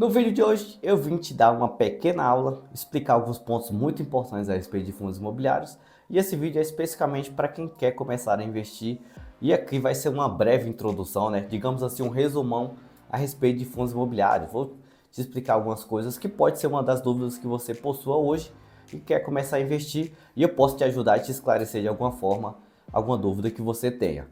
No vídeo de hoje eu vim te dar uma pequena aula, explicar alguns pontos muito importantes a respeito de fundos imobiliários, e esse vídeo é especificamente para quem quer começar a investir, e aqui vai ser uma breve introdução, né? Digamos assim, um resumão a respeito de fundos imobiliários. Vou te explicar algumas coisas que pode ser uma das dúvidas que você possua hoje e quer começar a investir, e eu posso te ajudar e te esclarecer de alguma forma alguma dúvida que você tenha.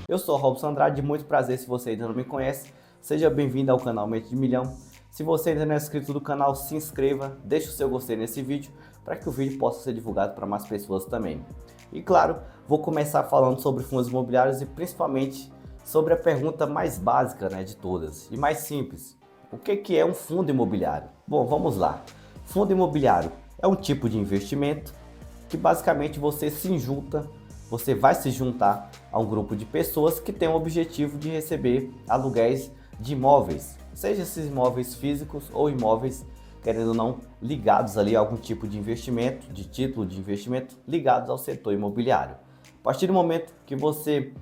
Eu sou Robson Andrade, muito prazer. Se você ainda não me conhece, seja bem-vindo ao canal Mente de Milhão. Se você ainda não é inscrito do canal, se inscreva, deixe o seu gostei nesse vídeo para que o vídeo possa ser divulgado para mais pessoas também. E claro, vou começar falando sobre fundos imobiliários e principalmente sobre a pergunta mais básica, né, de todas e mais simples. O que é um fundo imobiliário? Bom, vamos lá. Fundo imobiliário é um tipo de investimento que basicamente você vai se juntar a um grupo de pessoas que tem o objetivo de receber aluguéis de imóveis, seja esses imóveis físicos ou imóveis, querendo ou não, ligados ali a algum tipo de investimento, de título de investimento, ligados ao setor imobiliário. A partir do momento que você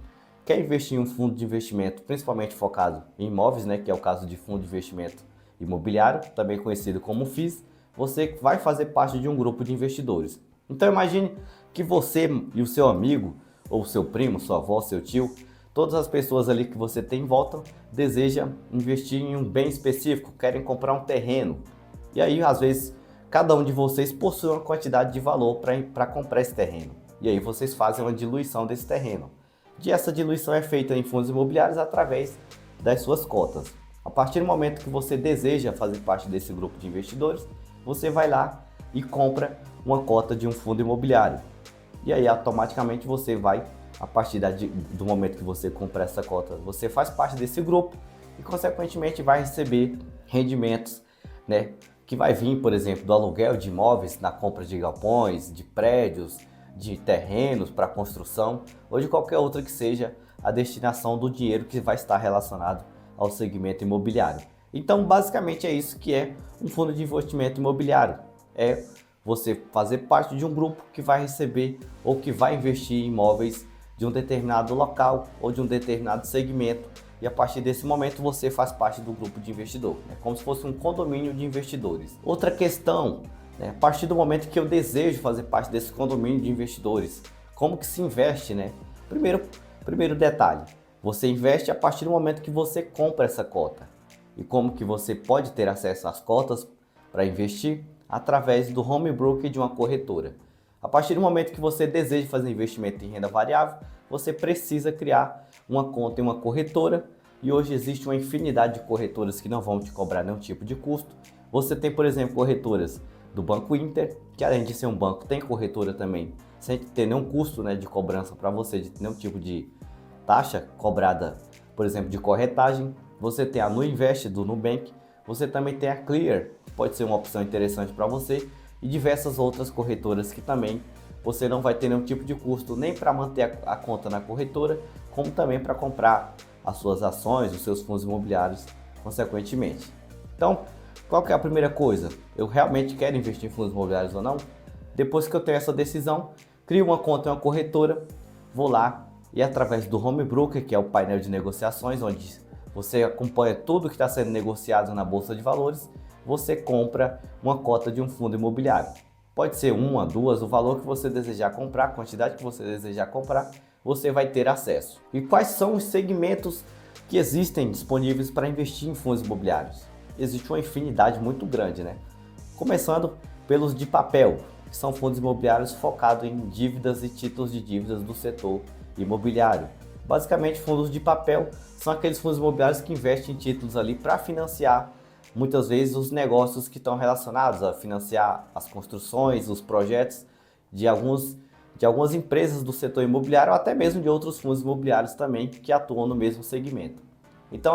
quer investir em um fundo de investimento, principalmente focado em imóveis, né, que é o caso de fundo de investimento imobiliário, também conhecido como FIIs, você vai fazer parte de um grupo de investidores. Então imagine que você e o seu amigo, ou seu primo, sua avó, seu tio, todas as pessoas ali que você tem em volta desejam investir em um bem específico, querem comprar um terreno. E aí, às vezes, cada um de vocês possui uma quantidade de valor para comprar esse terreno. E aí vocês fazem uma diluição desse terreno. E essa diluição é feita em fundos imobiliários através das suas cotas. A partir do momento que você deseja fazer parte desse grupo de investidores, você vai lá e compra uma cota de um fundo imobiliário. E aí automaticamente você vai, a partir do momento que você compra essa cota, você faz parte desse grupo e consequentemente vai receber rendimentos, né, que vai vir, por exemplo, do aluguel de imóveis, na compra de galpões, de prédios, de terrenos para construção ou de qualquer outra que seja a destinação do dinheiro que vai estar relacionado ao segmento imobiliário. Então, basicamente é isso que é um fundo de investimento imobiliário. É você fazer parte de um grupo que vai receber ou que vai investir em imóveis de um determinado local ou de um determinado segmento, e a partir desse momento você faz parte do grupo de investidor. É como se fosse um condomínio de investidores. Outra questão, né, a partir do momento que eu desejo fazer parte desse condomínio de investidores, como que se investe, né? Primeiro detalhe, você investe a partir do momento que você compra essa cota. E como que você pode ter acesso às cotas para investir? Através do home broker de uma corretora. A partir do momento que você deseja fazer investimento em renda variável, você precisa criar uma conta em uma corretora, e hoje existe uma infinidade de corretoras que não vão te cobrar nenhum tipo de custo. Você tem, por exemplo, corretoras do Banco Inter, que além de ser um banco, tem corretora também, sem ter nenhum custo, né, de cobrança para você, de nenhum tipo de taxa cobrada, por exemplo, de corretagem. Você tem a Nuinvest do Nubank, você também tem a Clear, que pode ser uma opção interessante para você, e diversas outras corretoras que também você não vai ter nenhum tipo de custo nem para manter a conta na corretora, como também para comprar as suas ações, os seus fundos imobiliários, consequentemente. Então, qual que é a primeira coisa? Eu realmente quero investir em fundos imobiliários ou não? Depois que eu tenho essa decisão, crio uma conta em uma corretora, vou lá e através do home broker, que é o painel de negociações, onde você acompanha tudo que está sendo negociado na Bolsa de Valores, você compra uma cota de um fundo imobiliário. Pode ser uma, duas, o valor que você desejar comprar, a quantidade que você desejar comprar, você vai ter acesso. E quais são os segmentos que existem disponíveis para investir em fundos imobiliários? Existe uma infinidade muito grande, né? Começando pelos de papel, que são fundos imobiliários focados em dívidas e títulos de dívidas do setor imobiliário. Basicamente, fundos de papel são aqueles fundos imobiliários que investem em títulos ali para financiar, muitas vezes, os negócios que estão relacionados a financiar as construções, os projetos de algumas empresas do setor imobiliário ou até mesmo de outros fundos imobiliários também que atuam no mesmo segmento. Então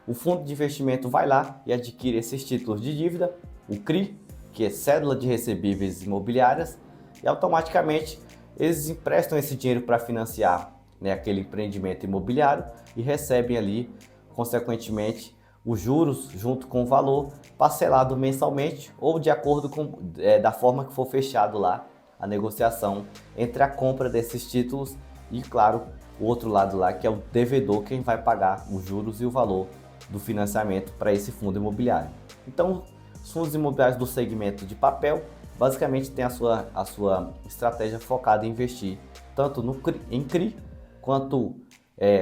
o fundo de investimento vai lá e adquire esses títulos de dívida, o CRI, que é Cédula de Recebíveis Imobiliárias, e automaticamente eles emprestam esse dinheiro para financiar, né, aquele empreendimento imobiliário e recebem ali, consequentemente, os juros junto com o valor parcelado mensalmente ou de acordo com da forma que for fechado lá a negociação entre a compra desses títulos e, claro, o outro lado lá, que é o devedor, quem vai pagar os juros e o valor do financiamento para esse fundo imobiliário. Então, os fundos imobiliários do segmento de papel basicamente tem a sua estratégia focada em investir tanto em CRI quanto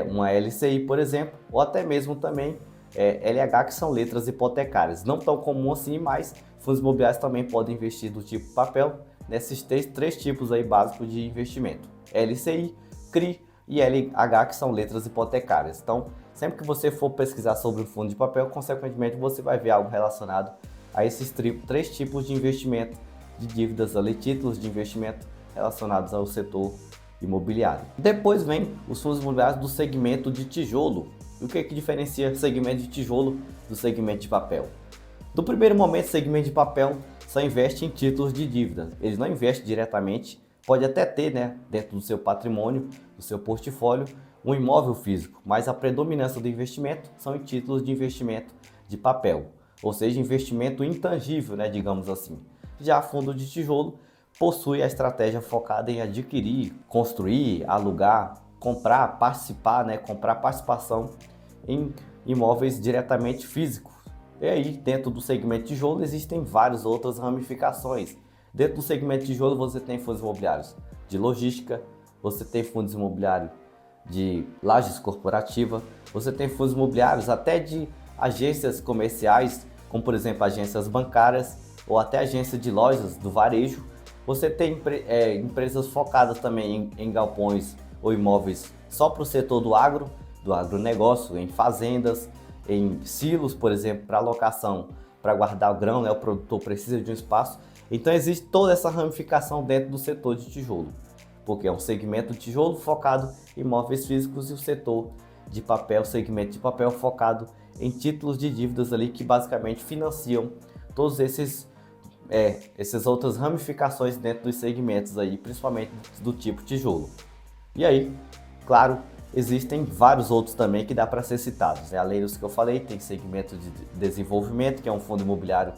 uma LCI, por exemplo, ou até mesmo também LH, que são letras hipotecárias. Não tão comum assim, mas fundos imobiliários também podem investir do tipo papel nesses três tipos aí básicos de investimento: LCI, CRI e LH, que são letras hipotecárias. Então, sempre que você for pesquisar sobre um fundo de papel, consequentemente você vai ver algo relacionado a esses três tipos de investimento de dívidas ali, títulos de investimento relacionados ao setor imobiliário. Depois vem os fundos imobiliários do segmento de tijolo. E o que diferencia o segmento de tijolo do segmento de papel? No primeiro momento, o segmento de papel só investe em títulos de dívida. Eles não investem diretamente, pode até ter, né, dentro do seu patrimônio, do seu portfólio, um imóvel físico, mas a predominância do investimento são em títulos de investimento de papel, ou seja, investimento intangível, né, digamos assim. Já fundo de tijolo possui a estratégia focada em adquirir, construir, alugar, comprar, participar, né, comprar participação em imóveis diretamente físicos. E aí, dentro do segmento tijolo, existem várias outras ramificações. Dentro do segmento tijolo, você tem fundos imobiliários de logística, você tem fundos imobiliários de lajes corporativa, você tem fundos imobiliários até de agências comerciais, como por exemplo agências bancárias ou até agências de lojas do varejo. Você tem empresas focadas também em galpões ou imóveis só para o setor do agronegócio, em fazendas, em silos, por exemplo, para alocação, para guardar o grão, né? O produtor precisa de um espaço. Então existe toda essa ramificação dentro do setor de tijolo, porque é um segmento de tijolo focado em imóveis físicos e o setor de papel, segmento de papel focado em títulos de dívidas ali que basicamente financiam todos essas outras ramificações dentro dos segmentos aí, principalmente do tipo tijolo. E aí, claro, existem vários outros também que dá para ser citados, né? Além dos que eu falei, tem segmento de desenvolvimento, que é um fundo imobiliário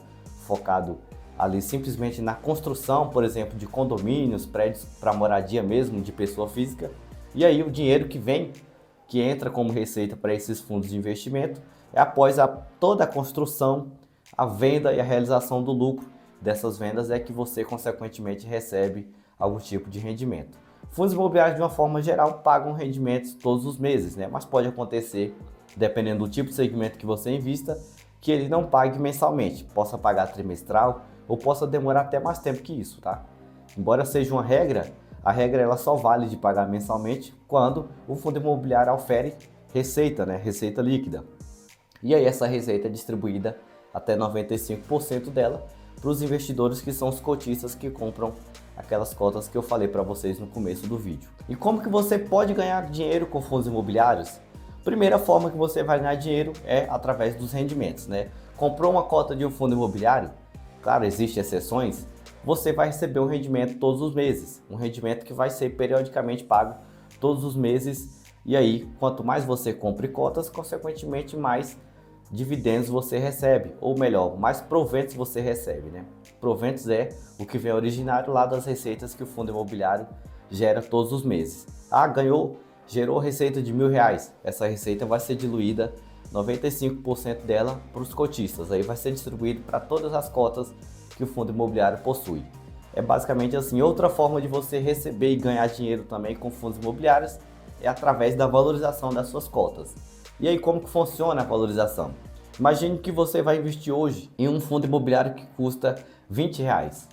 focado ali simplesmente na construção, por exemplo, de condomínios, prédios para moradia mesmo, de pessoa física. E aí o dinheiro que entra como receita para esses fundos de investimento é após toda a construção, a venda e a realização do lucro dessas vendas é que você consequentemente recebe algum tipo de rendimento. Fundos imobiliários de uma forma geral pagam rendimentos todos os meses, né? Mas pode acontecer, dependendo do tipo de segmento que você invista, que ele não pague mensalmente, possa pagar trimestral ou possa demorar até mais tempo que isso, tá? Embora seja uma regra, a regra ela só vale de pagar mensalmente quando o fundo imobiliário ofere receita, né? Receita líquida. E aí essa receita é distribuída até 95% dela para os investidores que são os cotistas que compram aquelas cotas que eu falei para vocês no começo do vídeo. E como que você pode ganhar dinheiro com fundos imobiliários? Primeira forma que você vai ganhar dinheiro é através dos rendimentos, né? Comprou uma cota de um fundo imobiliário? Claro, existem exceções. Você vai receber um rendimento todos os meses, um rendimento que vai ser periodicamente pago todos os meses. E aí, quanto mais você compre cotas, consequentemente mais dividendos você recebe, ou melhor, mais proventos você recebe, né? Proventos é o que vem originário lá das receitas que o fundo imobiliário gera todos os meses. Ah, gerou receita de R$1.000. Essa receita vai ser diluída 95% dela para os cotistas, aí vai ser distribuído para todas as cotas que o fundo imobiliário possui. É basicamente assim. Outra forma de você receber e ganhar dinheiro também com fundos imobiliários é através da valorização das suas cotas. E aí, como que funciona a valorização? Imagine que você vai investir hoje em um fundo imobiliário que custa R$20.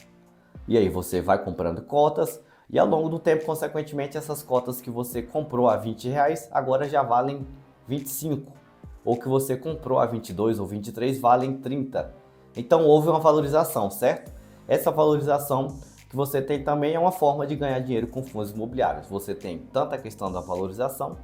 E aí você vai comprando cotas e ao longo do tempo, consequentemente, essas cotas que você comprou a R$20 agora já valem 25. Ou que você comprou a 22 ou 23 valem 30. Então houve uma valorização, certo? Essa valorização que você tem também é uma forma de ganhar dinheiro com fundos imobiliários. Você tem tanto a questão da valorização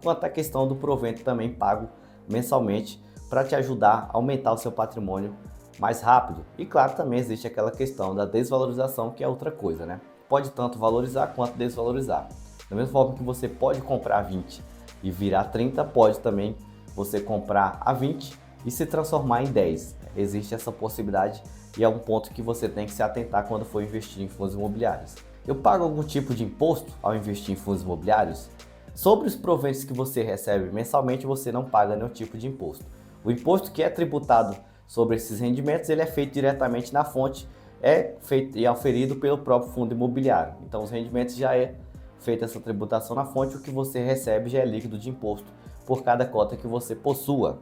quanto a questão do provento também pago mensalmente para te ajudar a aumentar o seu patrimônio mais rápido. E claro, também existe aquela questão da desvalorização, que é outra coisa, né? Pode tanto valorizar quanto desvalorizar. Da mesma forma que você pode comprar a 20 e virar 30, pode também você comprar a 20 e se transformar em 10. Existe essa possibilidade e é um ponto que você tem que se atentar quando for investir em fundos imobiliários. Eu pago algum tipo de imposto ao investir em fundos imobiliários? Sobre os proventos que você recebe mensalmente, você não paga nenhum tipo de imposto. O imposto que é tributado sobre esses rendimentos, ele é feito diretamente na fonte, é feito e auferido pelo próprio fundo imobiliário. Então os rendimentos já é feita essa tributação na fonte, o que você recebe já é líquido de imposto por cada cota que você possua.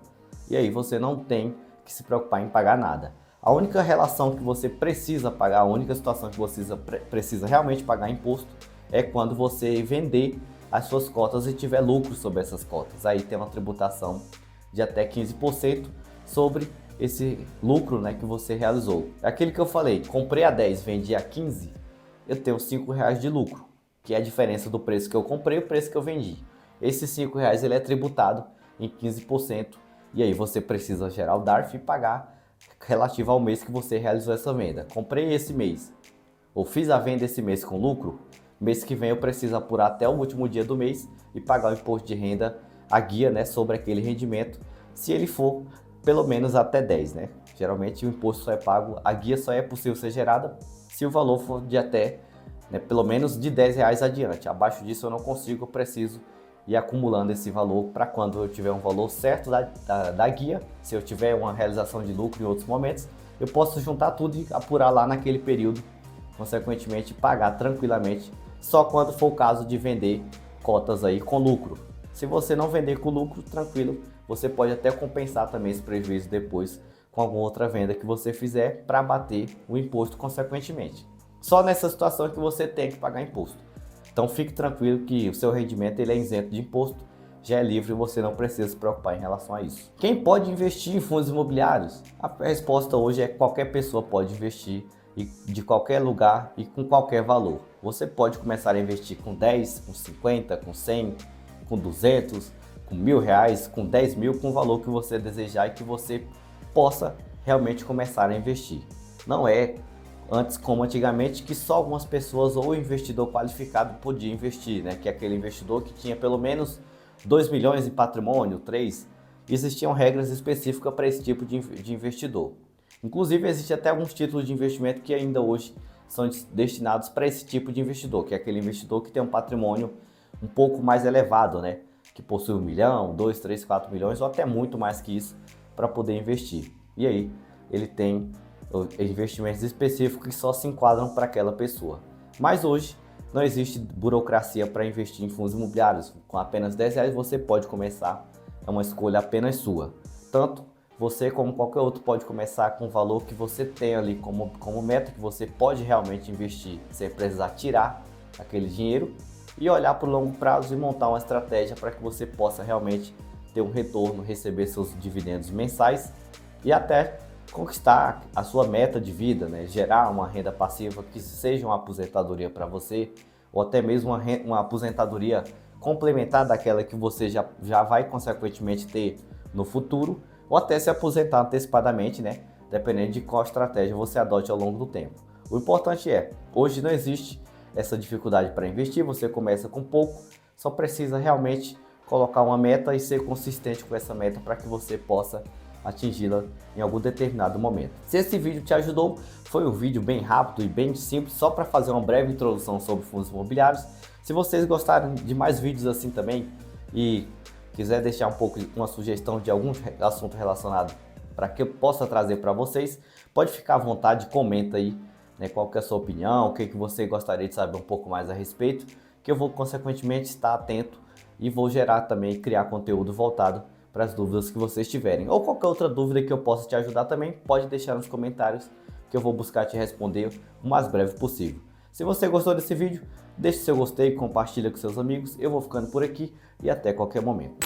E aí você não tem que se preocupar em pagar nada. A única relação que você precisa pagar, a única situação que você precisa realmente pagar imposto é quando você vender as suas cotas e tiver lucro sobre essas cotas. Aí tem uma tributação de até 15% sobre esse lucro, né, que você realizou. Aquele que eu falei, comprei a 10, vendi a 15, eu tenho R$5 de lucro, que é a diferença do preço que eu comprei e o preço que eu vendi. Esses R$5 ele é tributado em 15%, e aí você precisa gerar o DARF e pagar relativo ao mês que você realizou essa venda. Comprei esse mês, ou fiz a venda esse mês com lucro, mês que vem eu preciso apurar até o último dia do mês e pagar o imposto de renda, a guia, né, sobre aquele rendimento, se ele for pelo menos até 10, né? Geralmente o imposto só é pago, a guia só é possível ser gerada se o valor for de até, né, pelo menos de R$10 adiante. Abaixo disso eu não consigo, eu preciso ir acumulando esse valor para quando eu tiver um valor certo da guia, se eu tiver uma realização de lucro em outros momentos, eu posso juntar tudo e apurar lá naquele período, consequentemente pagar tranquilamente, só quando for o caso de vender cotas aí com lucro. Se você não vender com lucro, tranquilo, você pode até compensar também esse prejuízo depois com alguma outra venda que você fizer para abater o imposto consequentemente. Só nessa situação que você tem que pagar imposto. Então fique tranquilo que o seu rendimento ele é isento de imposto, já é livre e você não precisa se preocupar em relação a isso. Quem pode investir em fundos imobiliários? A resposta hoje é qualquer pessoa pode investir de qualquer lugar e com qualquer valor. Você pode começar a investir com 10, com 50, com 100, com 200, com R$1.000, com 10 mil, com o valor que você desejar e que você possa realmente começar a investir. Não é antes como antigamente que só algumas pessoas ou investidor qualificado podia investir, né? Que é aquele investidor que tinha pelo menos 2 milhões em patrimônio, 3. Existiam regras específicas para esse tipo de investidor. Inclusive existem até alguns títulos de investimento que ainda hoje são destinados para esse tipo de investidor, que é aquele investidor que tem um patrimônio um pouco mais elevado, né? Que possui 1 milhão, 2, 3, 4 milhões ou até muito mais que isso para poder investir. E aí ele tem investimentos específicos que só se enquadram para aquela pessoa. Mas hoje não existe burocracia para investir em fundos imobiliários. Com apenas R$10 você pode começar, é uma escolha apenas sua. Tanto você como qualquer outro pode começar com o valor que você tem ali como meta, que você pode realmente investir sem precisar tirar aquele dinheiro e olhar para o longo prazo e montar uma estratégia para que você possa realmente ter um retorno, receber seus dividendos mensais e até conquistar a sua meta de vida, né? Gerar uma renda passiva que seja uma aposentadoria para você ou até mesmo uma aposentadoria complementar daquela que você já vai consequentemente ter no futuro, ou até se aposentar antecipadamente, né? Dependendo de qual estratégia você adote ao longo do tempo. O importante é, hoje não existe essa dificuldade para investir, você começa com pouco, só precisa realmente colocar uma meta e ser consistente com essa meta para que você possa atingi-la em algum determinado momento. Se esse vídeo te ajudou, foi um vídeo bem rápido e bem simples, só para fazer uma breve introdução sobre fundos imobiliários. Se vocês gostaram de mais vídeos assim também e quiser deixar uma sugestão de algum assunto relacionado para que eu possa trazer para vocês, pode ficar à vontade, comenta aí, né, qual que é a sua opinião, o que você gostaria de saber um pouco mais a respeito, que eu vou consequentemente estar atento e vou gerar também, criar conteúdo voltado para as dúvidas que vocês tiverem. Ou qualquer outra dúvida que eu possa te ajudar também, pode deixar nos comentários que eu vou buscar te responder o mais breve possível. Se você gostou desse vídeo, deixe seu gostei, compartilha com seus amigos. Eu vou ficando por aqui e até qualquer momento.